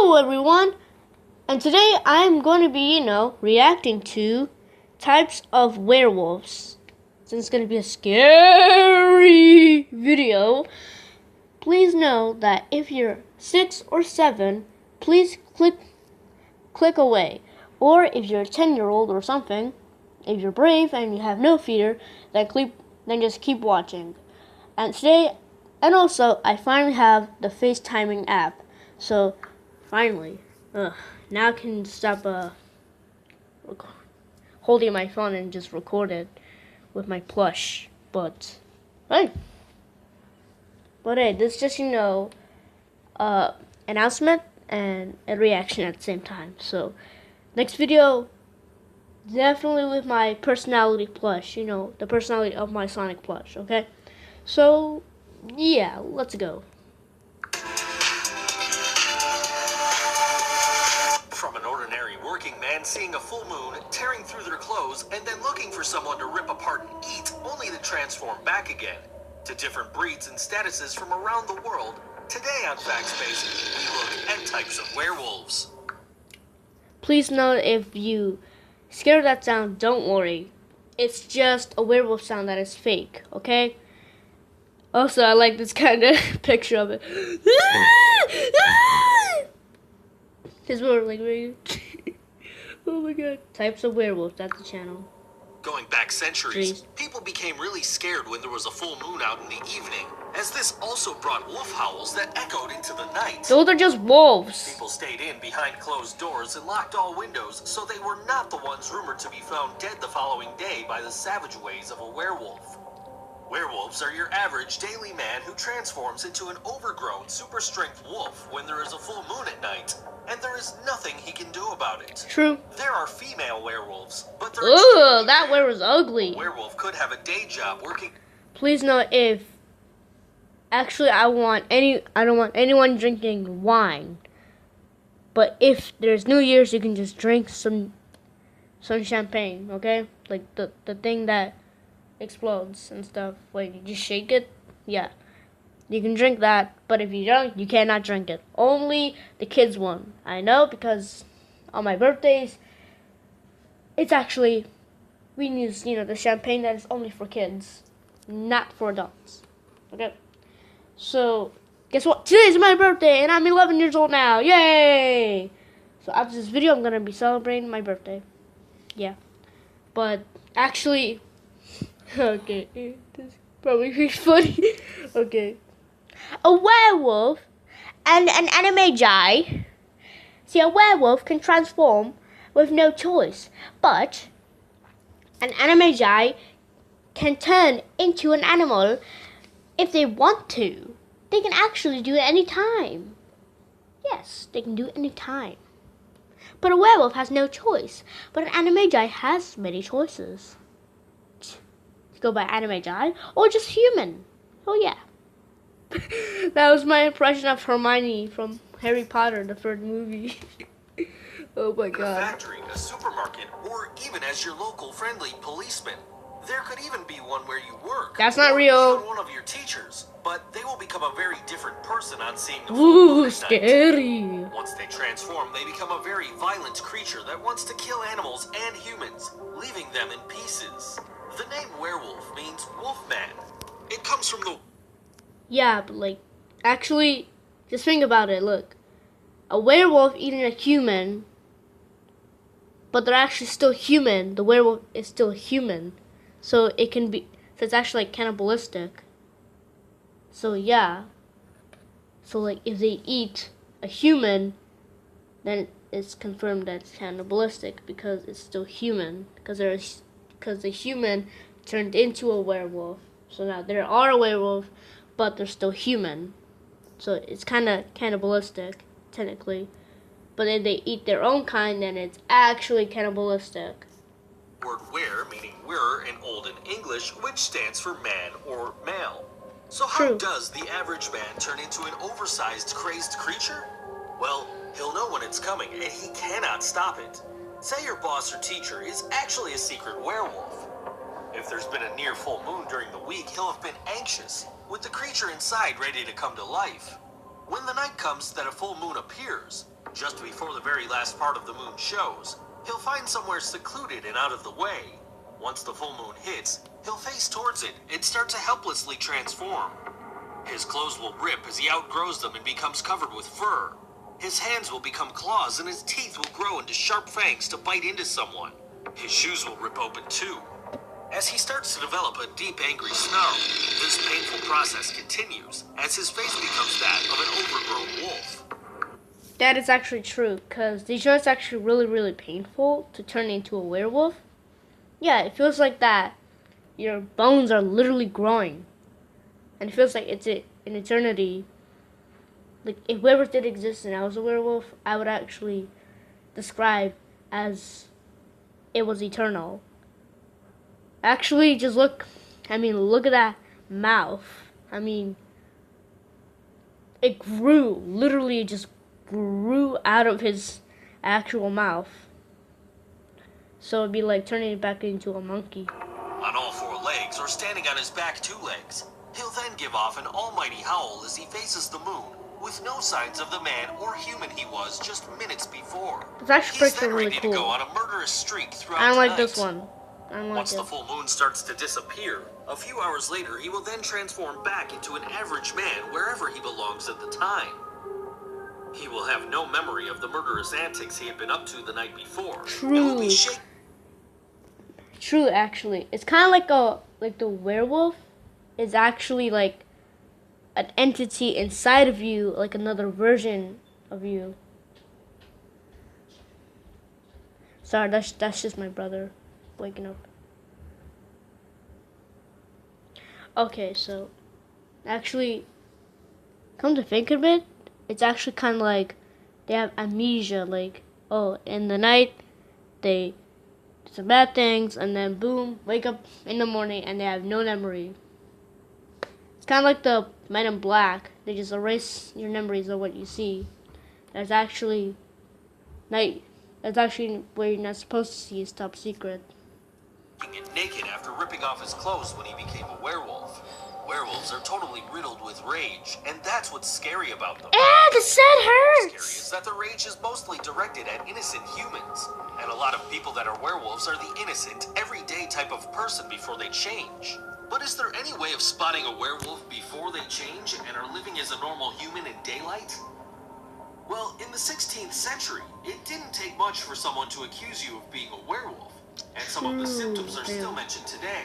Hello everyone, and today I'm going to be, reacting to types of werewolves. Since it's going to be a scary video, please know that if you're 6 or 7, please click away. Or if you're a 10-year-old or something, if you're brave and you have no fear, then just keep watching. And also I finally have the FaceTiming app. So finally, now I can stop holding my phone and just record it with my plush. But hey, this is just announcement and a reaction at the same time. So next video, definitely with my personality plush. The personality of my Sonic plush. Okay, so yeah, let's go. From an ordinary working man seeing a full moon, tearing through their clothes, and then looking for someone to rip apart and eat, only to transform back again, to different breeds and statuses from around the world, today on FactSpace, we look at types of werewolves. Please note, if you scared that sound, don't worry. It's just a werewolf sound that is fake, okay? Also, I like this kind of picture of it. His more like oh my god. Types of werewolves, that's the channel. Going back centuries, people became really scared when there was a full moon out in the evening, as this also brought wolf howls that echoed into the night. Those are just wolves. People stayed in behind closed doors and locked all windows, so they were not the ones rumored to be found dead the following day by the savage ways of a werewolf. Werewolves are your average daily man who transforms into an overgrown, super-strength wolf when there is a full moon at night, and there is nothing he can do about it. True. There are female werewolves, but they're Ugh, that werewolf was ugly. A werewolf could have a day job working. Please note, actually I don't want anyone drinking wine. But if there's New Year's, you can just drink some champagne, okay? Like the thing that explodes and stuff. Like, you just shake it. Yeah, you can drink that, but if you don't, you cannot drink it. Only the kids one. I know, because on my birthdays, it's actually, we use the champagne that is only for kids, not for adults. Okay, so guess what? Today's my birthday and I'm 11 years old now. Yay! So after this video, I'm gonna be celebrating my birthday. Yeah, but actually, okay, this probably be funny. Okay. A werewolf and an animagi. See, a werewolf can transform with no choice, but an animagi can turn into an animal if they want to. They can actually do it any time. Yes, they can do it any time. But a werewolf has no choice, but an animagi has many choices. Go by animagi or just human. Oh yeah. That was my impression of Hermione from Harry Potter, the third movie. Oh my god. A factory, a supermarket, or even as your local friendly policeman. There could even be one where you work. That's not real. Even one of your teachers, but they will become a very different person on seeing the Ooh, scary. Once they transform, they become a very violent creature that wants to kill animals and humans, leaving them in pieces. The name werewolf means wolfman. It comes from the... Yeah, but actually, just think about it. Look, a werewolf eating a human, but they're actually still human. The werewolf is still human, so it's actually cannibalistic. So yeah, so if they eat a human, then it's confirmed that it's cannibalistic because it's still human, because the human turned into a werewolf. So now they are a werewolf, but they're still human. So it's kind of cannibalistic, technically. But if they eat their own kind, then it's actually cannibalistic. Word were, meaning wearer in Olden English, which stands for man or male. So how does the average man turn into an oversized, crazed creature? Well, he'll know when it's coming, and he cannot stop it. Say your boss or teacher is actually a secret werewolf. If there's been a near full moon during the week, he'll have been anxious, with the creature inside ready to come to life. When the night comes that a full moon appears, Just before the very last part of the moon shows, he'll find somewhere secluded and out of the way. Once the full moon hits, he'll face towards it and start to helplessly transform. His clothes will rip as he outgrows them and becomes covered with fur. His hands will become claws and his teeth will grow into sharp fangs to bite into someone. His shoes will rip open too. As he starts to develop a deep, angry snarl, this painful process continues as his face becomes that of an overgrown wolf. That is actually true, because these shows actually really, really painful to turn into a werewolf. Yeah, it feels like that. Your bones are literally growing. And it feels like it's an eternity. Like, if whoever did exist and I was a werewolf, I would actually describe as it was eternal. Actually, just look at that mouth. It grew, literally it just grew out of his actual mouth. So it'd be like turning it back into a monkey. On all four legs, or standing on his back two legs, he'll then give off an almighty howl as he faces the moon, with no signs of the man or human he was just minutes before. It's actually He's then really ready cool. to go on a murderous streak throughout I don't the like night. this one. I don't like Once it. the full moon starts to disappear, a few hours later he will then transform back into an average man wherever he belongs at the time. He will have no memory of the murderous antics he had been up to the night before. And will be True, actually. It's kind of like the werewolf is actually like an entity inside of you, like another version of you. Sorry, that's just my brother waking up. Okay, so actually, come to think of it, it's actually kind of like they have amnesia. Like, oh, in the night they do some bad things, and then boom, wake up in the morning and they have no memory. It's kind of like the Men in Black. They just erase your memories of what you see. That's actually night. That's actually where you're not supposed to see. Is top secret. It naked after ripping off his clothes when he became a werewolf. Werewolves are totally riddled with rage, and that's what's scary about them. The set Scary hurts. is that the rage is mostly directed at innocent humans, and a lot of people that are werewolves are the innocent, everyday type of person before they change. But is there any way of spotting a werewolf before they change and are living as a normal human in daylight? Well, in the 16th century, it didn't take much for someone to accuse you of being a werewolf, and some of the symptoms are still mentioned today.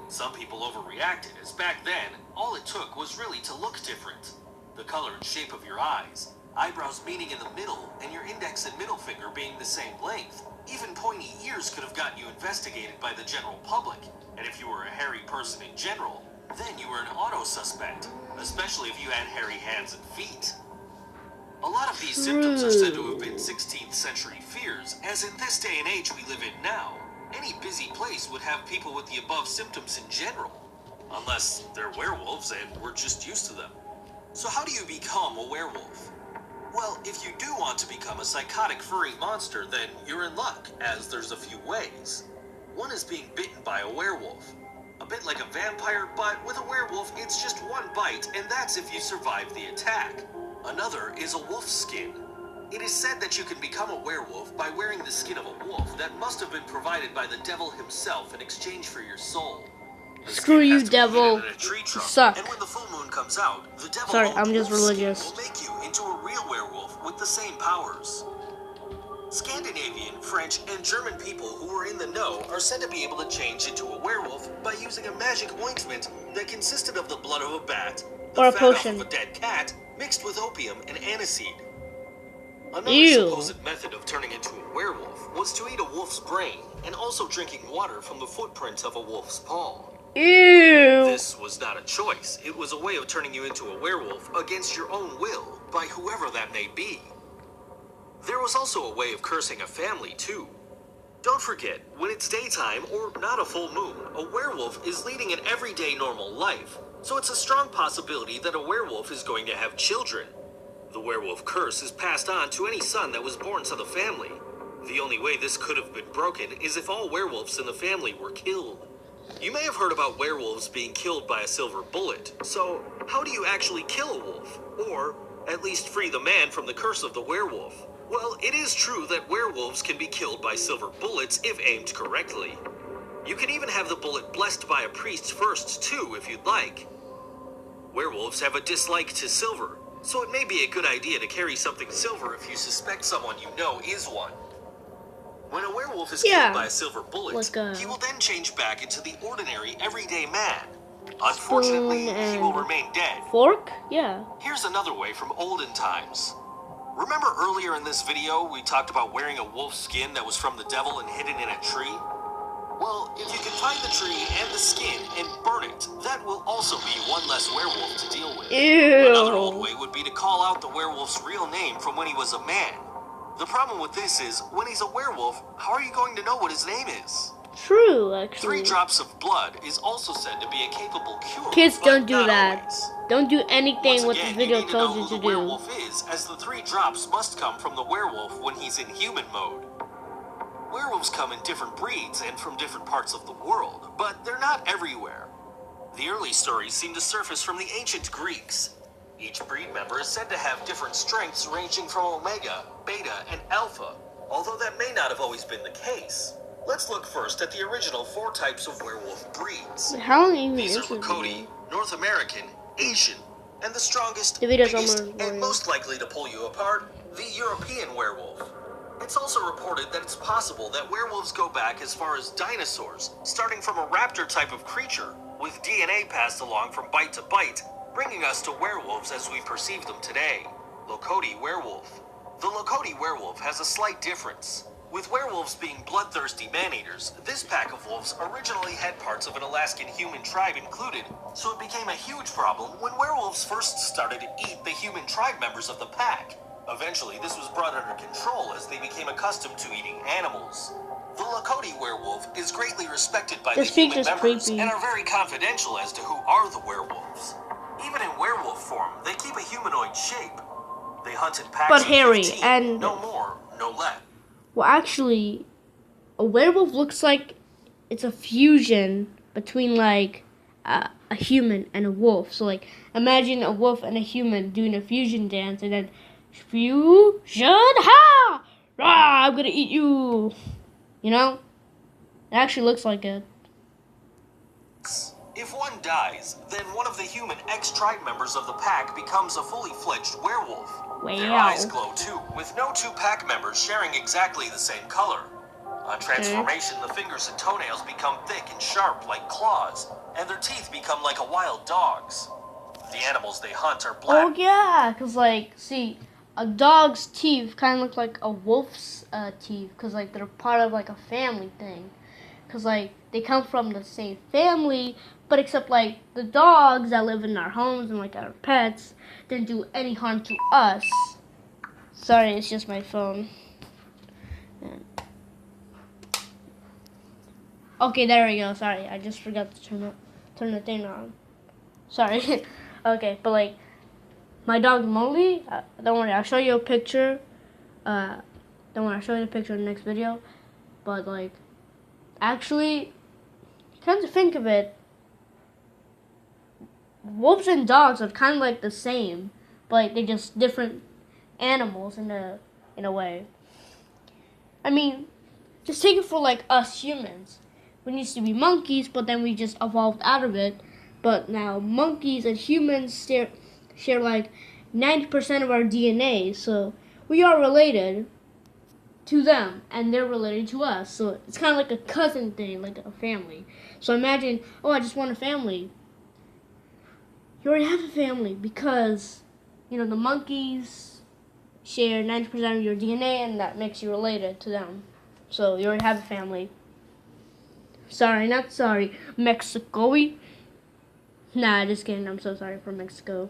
Some people overreacted, as back then, all it took was really to look different. The color and shape of your eyes, eyebrows meeting in the middle, and your index and middle finger being the same length. Even pointy ears could have gotten you investigated by the general public, and if you were a hairy person in general, then you were an auto suspect, especially if you had hairy hands and feet. A lot of these symptoms are said to have been 16th century fears, as in this day and age we live in now, any busy place would have people with the above symptoms in general. Unless they're werewolves and we're just used to them. So how do you become a werewolf? Well, if you do want to become a psychotic furry monster, then you're in luck, as there's a few ways. One is being bitten by a werewolf. A bit like a vampire, but with a werewolf it's just one bite, and that's if you survive the attack. Another is a wolf skin. It is said that you can become a werewolf by wearing the skin of a wolf that must have been provided by the devil himself in exchange for your soul. The Screw skin you, has to be devil. hidden in a tree You trunk, suck. and when the full moon comes out, the devil Sorry, I'm just religious. will make you into a real werewolf with the same powers. Scandinavian, French, and German people who were in the know are said to be able to change into a werewolf by using a magic ointment that consisted of the blood of a bat, the Or a fat potion. off of a dead cat, mixed with opium and aniseed. Another Ew. supposed method of turning into a werewolf was to eat a wolf's brain and also drinking water from the footprint of a wolf's paw. Ew. This was not a choice. It was a way of turning you into a werewolf against your own will by whoever that may be. There was also a way of cursing a family, too. Don't forget, when it's daytime or not a full moon, a werewolf is leading an everyday normal life, so it's a strong possibility that a werewolf is going to have children. The werewolf curse is passed on to any son that was born to the family. The only way this could have been broken is if all werewolves in the family were killed. You may have heard about werewolves being killed by a silver bullet, so how do you actually kill a wolf? Or At least free the man from the curse of the werewolf. Well, it is true that werewolves can be killed by silver bullets if aimed correctly. You can even have the bullet blessed by a priest first, too, if you'd like. Werewolves have a dislike to silver, so it may be a good idea to carry something silver if you suspect someone you know is one. When a werewolf is killed by a silver bullet, he will then change back into the ordinary, everyday man. Unfortunately, he will remain dead. Fork? Yeah. Here's another way from olden times. Remember earlier in this video, we talked about wearing a wolf skin that was from the devil and hidden in a tree? Well, if you can find the tree and the skin and burn it, that will also be one less werewolf to deal with. Ew. Another old way would be to call out the werewolf's real name from when he was a man. The problem with this is, when he's a werewolf, how are you going to know what his name is? True, actually. 3 drops of blood is also said to be a capable cure. Kids, don't do that. Always. Don't do anything what Once the again, video you need tells to know you to who the do. werewolf is, as the 3 drops must come from the werewolf when he's in human mode. Werewolves come in different breeds and from different parts of the world, but they're not everywhere. The early stories seem to surface from the ancient Greeks. Each breed member is said to have different strengths ranging from Omega, Beta, and Alpha, although that may not have always been the case. Let's look first at the original 4 types of werewolf breeds. How long even These is are it? Lakota, North American, Asian, and the strongest, The video's biggest, almost and boring. most likely to pull you apart, the European werewolf. It's also reported that it's possible that werewolves go back as far as dinosaurs, starting from a raptor type of creature, with DNA passed along from bite to bite, bringing us to werewolves as we perceive them today. Lakota werewolf. The Lakota werewolf has a slight difference. With werewolves being bloodthirsty man-eaters, this pack of wolves originally had parts of an Alaskan human tribe included, so it became a huge problem when werewolves first started to eat the human tribe members of the pack. Eventually, this was brought under control as they became accustomed to eating animals. The Lakota werewolf is greatly respected by the human members and are very confidential as to who are the werewolves. Even in werewolf form, they keep a humanoid shape. They hunt in packs of 15, and no more, no less. Well, actually, a werewolf looks like it's a fusion between, like, a human and a wolf. So, like, imagine a wolf and a human doing a fusion dance, and then fusion, ha! Rah, I'm gonna eat you! You know? It actually looks like it. If one dies, then one of the human ex-tribe members of the pack becomes a fully fledged werewolf. Wow. Their eyes glow too, with no 2 pack members sharing exactly the same color. On transformation, the fingers and toenails become thick and sharp like claws, and their teeth become like a wild dog's. The animals they hunt are black. Oh yeah, cause like, see, a dog's teeth kind of look like a wolf's teeth, cause like they're part of like a family thing. Cause like they come from the same family, but except like the dogs that live in our homes and like our pets didn't do any harm to us. Sorry, it's just my phone. Okay, there we go. Sorry, I just forgot to turn the thing on. Sorry. Okay, but like my dog Molly, don't worry, I'll show you a picture. Don't worry, I'll show you a picture in the next video. But like, actually, come to think of it, wolves and dogs are kind of like the same, but like they're just different animals in a way. I mean, just take it for like us humans. We used to be monkeys, but then we just evolved out of it. But now monkeys and humans share like 90% of our DNA, so we are related to them, and they're related to us. So it's kind of like a cousin thing, like a family. So imagine, oh, I just want a family. You already have a family because, you know, the monkeys share 90% of your DNA, and that makes you related to them. So you already have a family. Sorry, not sorry, Mexico. Nah, just kidding. I'm so sorry for Mexico.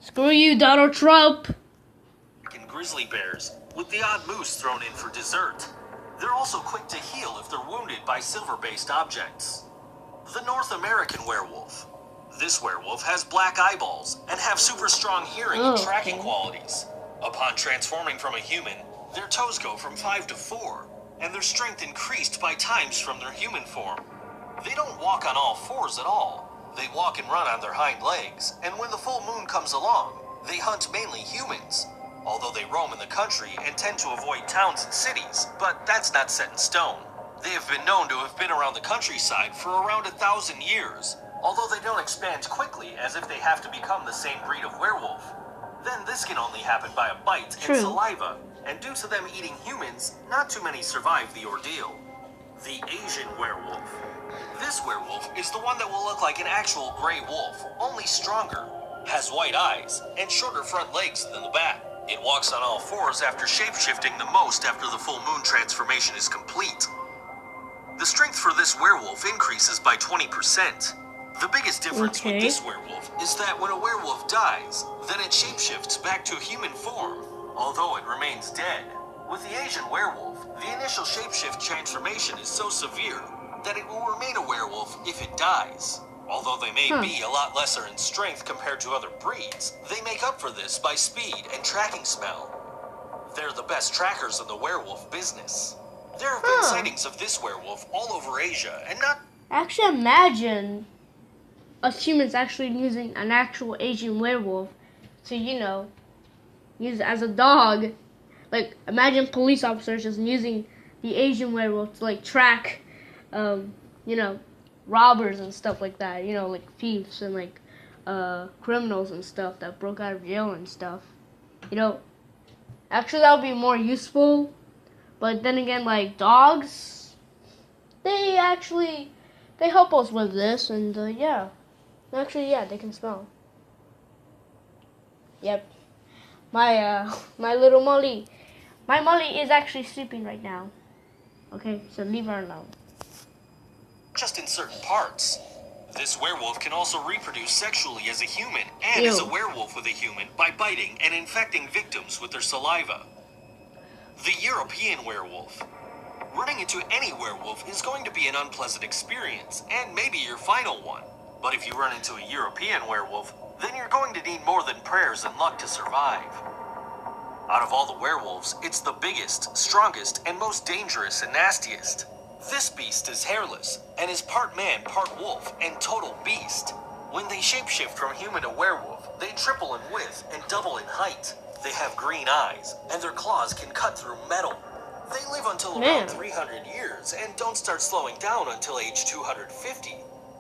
Screw you, Donald Trump. And grizzly bears, with the odd moose thrown in for dessert. They're also quick to heal if they're wounded by silver-based objects. The North American werewolf. This werewolf has black eyeballs and have super strong hearing and tracking qualities. Upon transforming from a human, their toes go from 5 to 4, and their strength increased by times from their human form. They don't walk on all 4s at all. They walk and run on their hind legs, and when the full moon comes along, They hunt mainly humans, although they roam in the country and tend to avoid towns and cities, but that's not set in stone. They have been known to have been around the countryside for around 1,000 years, although they don't expand quickly as if they have to become the same breed of werewolf. Then this can only happen by a bite and saliva, and due to them eating humans, not too many survive the ordeal. The Asian werewolf. This werewolf is the one that will look like an actual gray wolf, only stronger, has white eyes, and shorter front legs than the bat. It walks on all fours after shapeshifting the most after the full moon transformation is complete. The strength for this werewolf increases by 20%. The biggest difference with this werewolf is that when a werewolf dies, then it shapeshifts back to human form, although it remains dead. With the Asian werewolf, the initial shapeshift transformation is so severe that it will remain a werewolf if it dies. Although they may be a lot lesser in strength compared to other breeds, they make up for this by speed and tracking smell. They're the best trackers in the werewolf business. There have been sightings of this werewolf all over Asia, and not... Actually, imagine us humans actually using an actual Asian werewolf to, you know, use it as a dog. Like, imagine police officers just using the Asian werewolf to, like, track, you know, robbers and stuff like that. You know, like, thieves and, like, criminals and stuff that broke out of jail and stuff. You know, actually that would be more useful. But then again, like, dogs, they help us with this, and, yeah. Actually, yeah, they can smell. Yep. My little Molly. My Molly is actually sleeping right now. Okay, so leave her alone. Just in certain parts. This werewolf can also reproduce sexually as a human and as a werewolf with a human by biting and infecting victims with their saliva. The European werewolf. Running into any werewolf is going to be an unpleasant experience, and maybe your final one. But if you run into a European werewolf, then you're going to need more than prayers and luck to survive. Out of all the werewolves, it's the biggest, strongest, and most dangerous and nastiest. This beast is hairless, and is part man, part wolf, and total beast. When they shapeshift from human to werewolf, they triple in width and double in height. They have green eyes, and their claws can cut through metal. They live until around 300 years, and don't start slowing down until age 250.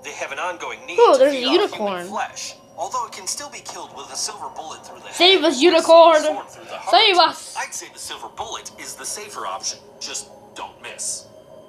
They have an ongoing need to feed off human flesh, although it can still be killed with a silver bullet through the head. Save us, unicorn! Save us! I'd say the silver bullet is the safer option. Just don't miss.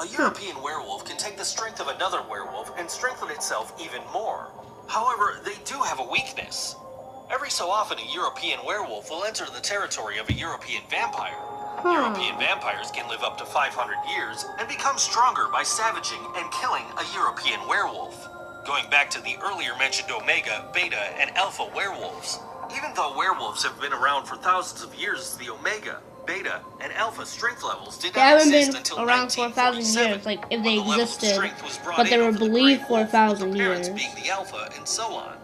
A European werewolf can take the strength of another werewolf and strengthen itself even more. However, they do have a weakness. Every so often, a European werewolf will enter the territory of a European vampire. European vampires can live up to 500 years and become stronger by savaging and killing a European werewolf. Going back to the earlier mentioned Omega, Beta, and Alpha werewolves. Even though werewolves have been around for thousands of years, the Omega, Beta, and Alpha strength levels did not exist until 1947. They haven't been around for 1,000 years, like if they existed, but they were believed for 1,000 years. Being the Alpha, and so on.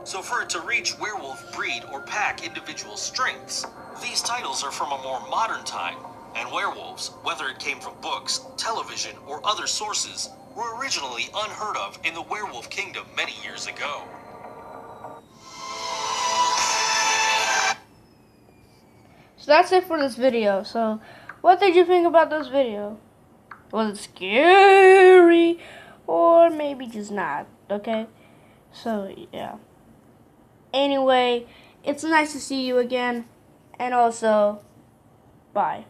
So for it to reach werewolf breed or pack individual strengths, these titles are from a more modern time, and werewolves, whether it came from books, television, or other sources, were originally unheard of in the werewolf kingdom many years ago. So that's it for this video. So, what did you think about this video? Was it scary? Or maybe just not, okay? So, yeah. Anyway, it's nice to see you again. And also, bye.